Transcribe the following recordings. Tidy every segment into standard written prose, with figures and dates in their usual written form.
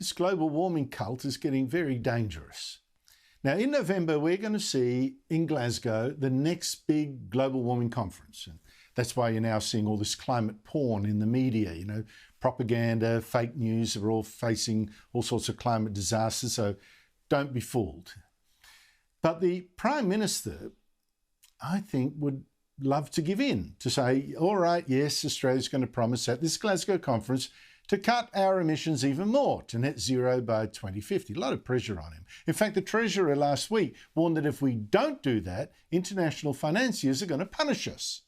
this global warming cult is getting very dangerous. Now, in November, we're going to see in Glasgow the next big global warming conference. And that's why you're now seeing all this climate porn in the media, you know, propaganda, fake news. We're all facing all sorts of climate disasters, so don't be fooled. But the Prime Minister, I think, would love to give in, to say, all right, yes, Australia's going to promise at this Glasgow conference to cut our emissions even more to net zero by 2050. A lot of pressure on him. In fact, the Treasurer last week warned that if we don't do that, international financiers are going to punish us.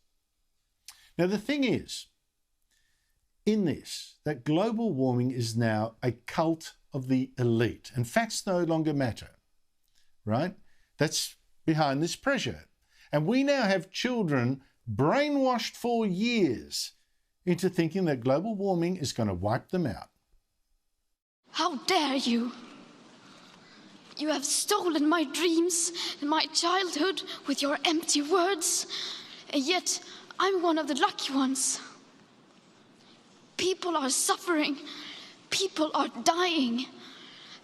Now, the thing is, in this, that global warming is now a cult of the elite, and facts no longer matter, right? That's behind this pressure. And we now have children brainwashed for years into thinking that global warming is going to wipe them out. How dare you? You have stolen my dreams and my childhood with your empty words, and yet I'm one of the lucky ones. People are suffering, people are dying,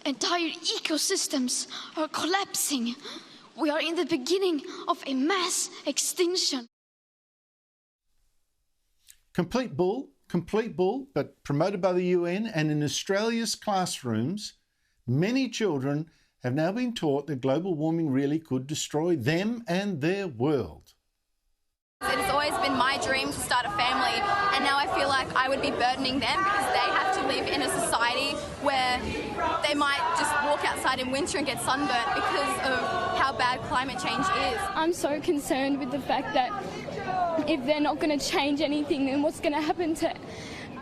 entire ecosystems are collapsing. We are in the beginning of a mass extinction. Complete bull, but promoted by the UN, and in Australia's classrooms, many children have now been taught that global warming really could destroy them and their world. It's always been my dream to start a family, and now I feel like I would be burdening them because they have to live in a society where they might just walk outside in winter and get sunburnt because of how bad climate change is. I'm so concerned with the fact that if they're not going to change anything, then what's going to happen to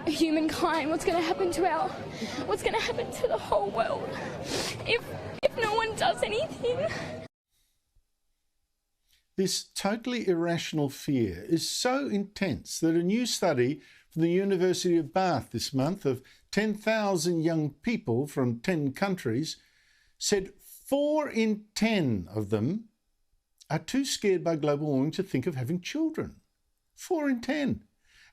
humankind? What's going to happen to the whole world if no one does anything? This totally irrational fear is so intense that a new study from the University of Bath this month of 10,000 young people from 10 countries said 4 in 10 of them are too scared by global warming to think of having children. 4 in 10.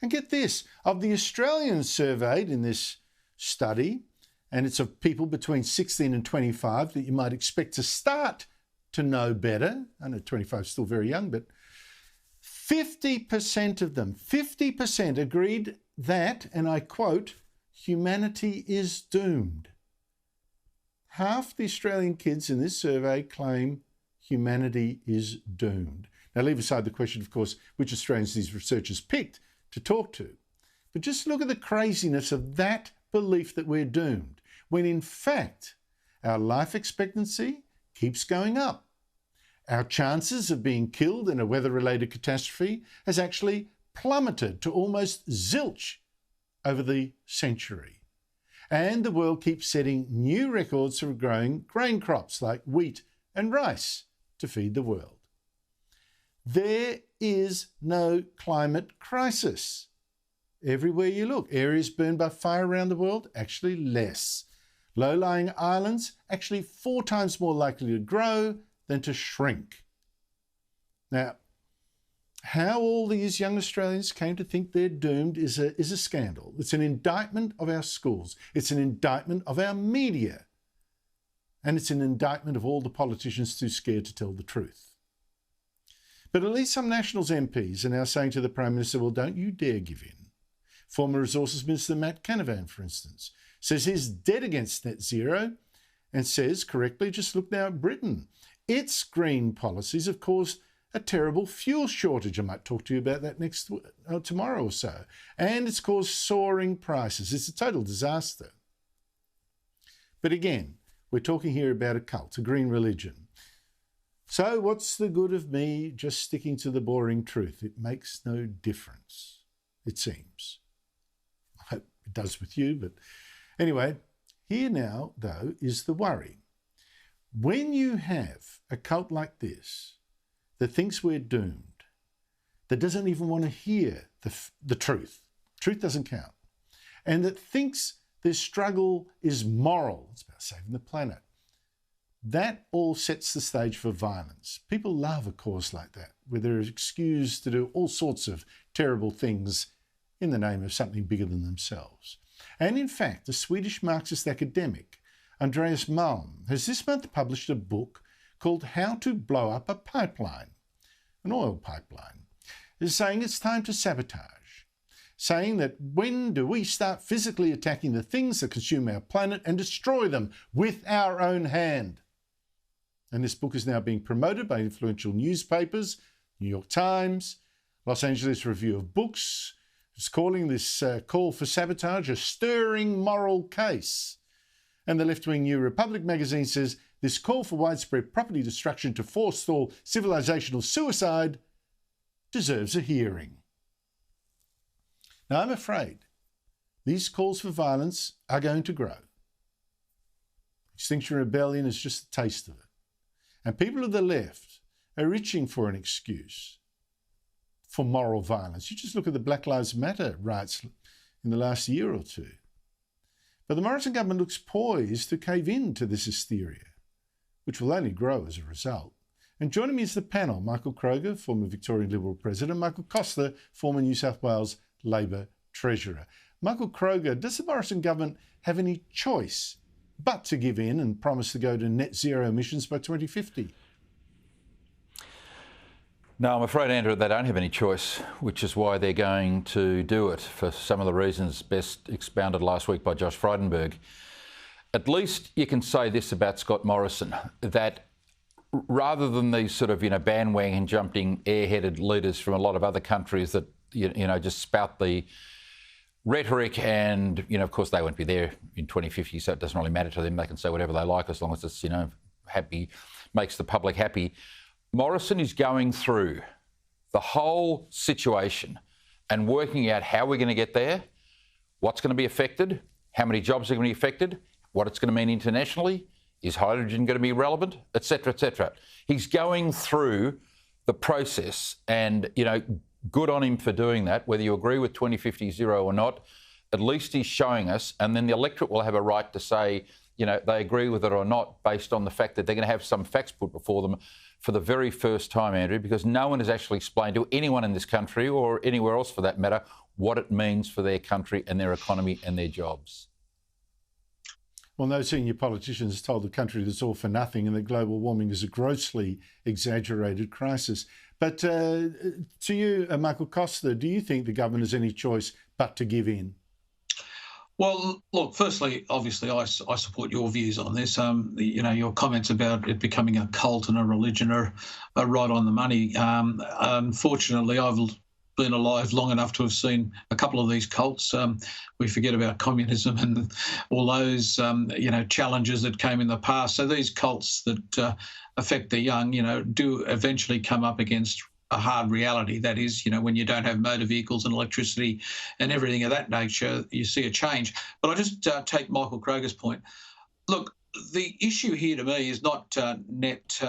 And get this, of the Australians surveyed in this study, and it's of people between 16 and 25 that you might expect to start to know better. I know 25 is still very young, but 50% of them, 50% agreed that, and I quote, humanity is doomed. Half the Australian kids in this survey claim humanity is doomed. Now, leave aside the question, of course, which Australians these researchers picked to talk to. But just look at the craziness of that belief that we're doomed, when in fact, our life expectancy keeps going up. Our chances of being killed in a weather-related catastrophe has actually plummeted to almost zilch over the century. And the world keeps setting new records for growing grain crops like wheat and rice to feed the world. There is no climate crisis. Everywhere you look, areas burned by fire around the world, actually less. Low-lying islands, actually 4 times more likely to grow than to shrink. Now, how all these young Australians came to think they're doomed is a scandal. It's an indictment of our schools. It's an indictment of our media. And it's an indictment of all the politicians too scared to tell the truth. But at least some Nationals MPs are now saying to the Prime Minister, well, don't you dare give in. Former Resources Minister Matt Canavan, for instance, says he's dead against net zero and says, correctly, just look now at Britain. Its green policies have caused a terrible fuel shortage. I might talk to you about that tomorrow or so. And it's caused soaring prices. It's a total disaster. But again, we're talking here about a cult, a green religion. So what's the good of me just sticking to the boring truth? It makes no difference, it seems. I hope it does with you, but anyway, here now, though, is the worry. When you have a cult like this that thinks we're doomed, that doesn't even want to hear the truth, truth doesn't count, and that thinks this struggle is moral, it's about saving the planet, that all sets the stage for violence. People love a cause like that, where they're excused to do all sorts of terrible things in the name of something bigger than themselves. And in fact, the Swedish Marxist academic Andreas Malm has this month published a book called How to Blow Up a Pipeline, an oil pipeline. Is saying it's time to sabotage, saying that when do we start physically attacking the things that consume our planet and destroy them with our own hand? And this book is now being promoted by influential newspapers, New York Times, Los Angeles Review of Books, who's calling this call for sabotage a stirring moral case. And the left-wing New Republic magazine says this call for widespread property destruction to forestall civilizational suicide deserves a hearing. Now, I'm afraid these calls for violence are going to grow. Extinction Rebellion is just a taste of it. And people of the left are itching for an excuse for moral violence. You just look at the Black Lives Matter riots in the last year or two. But the Morrison government looks poised to cave in to this hysteria, which will only grow as a result. And joining me is the panel, Michael Kroger, former Victorian Liberal President, Michael Costa, former New South Wales Labor Treasurer. Michael Kroger, does the Morrison government have any choice but to give in and promise to go to net zero emissions by 2050? No, I'm afraid, Andrew, they don't have any choice, which is why they're going to do it, for some of the reasons best expounded last week by Josh Frydenberg. At least you can say this about Scott Morrison, that rather than these sort of, bandwagon jumping airheaded leaders from a lot of other countries that, just spout the rhetoric and, of course they won't be there in 2050, so it doesn't really matter to them. They can say whatever they like as long as it's, happy, makes the public happy. Morrison is going through the whole situation and working out how we're going to get there, what's going to be affected, how many jobs are going to be affected, what it's going to mean internationally, is hydrogen going to be relevant, etc., etc. He's going through the process and, good on him for doing that, whether you agree with 2050 zero or not. At least he's showing us, and then the electorate will have a right to say, they agree with it or not based on the fact that they're going to have some facts put before them for the very first time, Andrew, because no one has actually explained to anyone in this country or anywhere else for that matter what it means for their country and their economy and their jobs. Well, no senior politician has told the country that it's all for nothing and that global warming is a grossly exaggerated crisis. But to you, Michael Costa, do you think the government has any choice but to give in? Well, look, firstly, obviously, I support your views on this. Your comments about it becoming a cult and a religion are right on the money. Unfortunately, I've been alive long enough to have seen a couple of these cults. We forget about communism and all those, challenges that came in the past. So these cults that affect the young, do eventually come up against a hard reality. That is, when you don't have motor vehicles and electricity and everything of that nature, you see a change. But I just take Michael Kroger's point. Look, the issue here to me is not net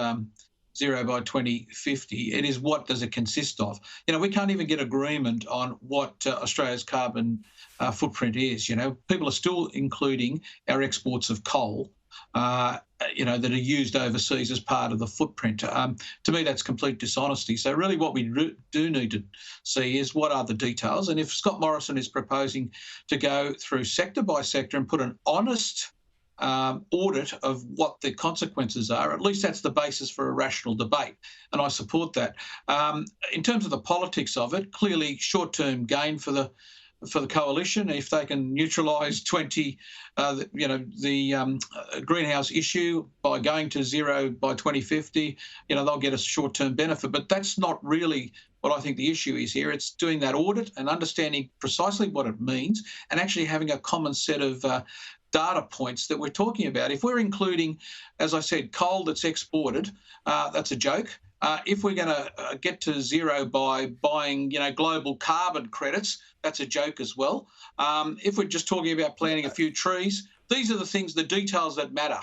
zero by 2050. It is what does it consist of? We can't even get agreement on what Australia's carbon footprint is. People are still including our exports of coal, that are used overseas as part of the footprint. To me, that's complete dishonesty. So really what we do need to see is what are the details. And if Scott Morrison is proposing to go through sector by sector and put an honest audit of what the consequences are, at least that's the basis for a rational debate. And I support that. In terms of the politics of it, clearly short-term gain for the coalition. If they can neutralise the greenhouse issue by going to zero by 2050, they'll get a short-term benefit. But that's not really what I think the issue is here. It's doing that audit and understanding precisely what it means and actually having a common set of data points that we're talking about. If we're including, as I said, coal that's exported, that's a joke. If we're going to get to zero by buying, global carbon credits, that's a joke as well. If we're just talking about planting a few trees, these are the things, the details that matter.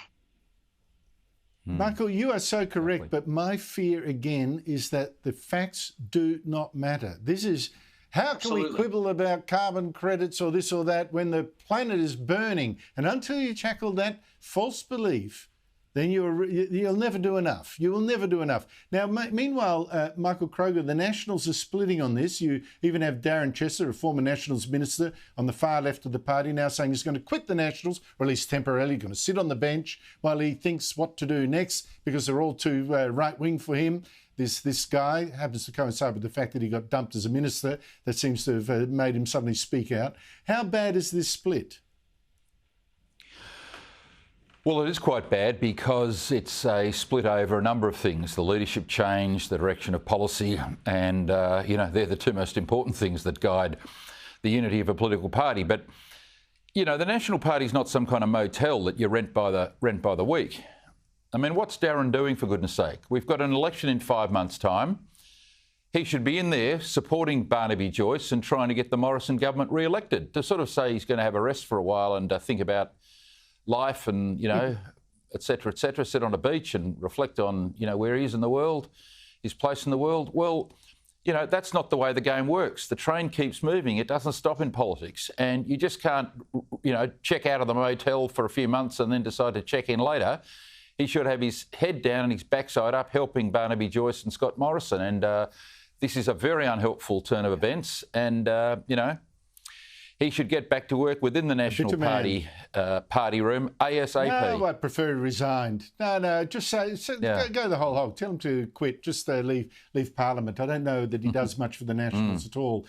Michael, you are so correct, but my fear again is that the facts do not matter. This is, how can we quibble about carbon credits or this or that when the planet is burning? And until you tackle that false belief then you'll never do enough. You will never do enough. Now, meanwhile, Michael Kroger, the Nationals are splitting on this. You even have Darren Chester, a former Nationals minister, on the far left of the party now saying he's going to quit the Nationals, or at least temporarily, going to sit on the bench while he thinks what to do next because they're all too right-wing for him. This guy happens to coincide with the fact that he got dumped as a minister. That seems to have made him suddenly speak out. How bad is this split? Well, it is quite bad because it's a split over a number of things: the leadership change, the direction of policy, and they're the two most important things that guide the unity of a political party. But the National Party is not some kind of motel that you rent by the week. I mean, what's Darren doing, for goodness sake? We've got an election in 5 months' time. He should be in there supporting Barnaby Joyce and trying to get the Morrison government re-elected. To sort of say he's going to have a rest for a while and think about life and, et cetera, sit on a beach and reflect on, where he is in the world, his place in the world. Well, that's not the way the game works. The train keeps moving. It doesn't stop in politics. And you just can't, check out of the motel for a few months and then decide to check in later. He should have his head down and his backside up helping Barnaby Joyce and Scott Morrison. And this is a very unhelpful turn of events. And, he should get back to work within the National Party party room ASAP. No, I prefer he resigned. No, just say go the whole hog. Tell him to quit. Just leave Parliament. I don't know that he does much for the Nationals at all.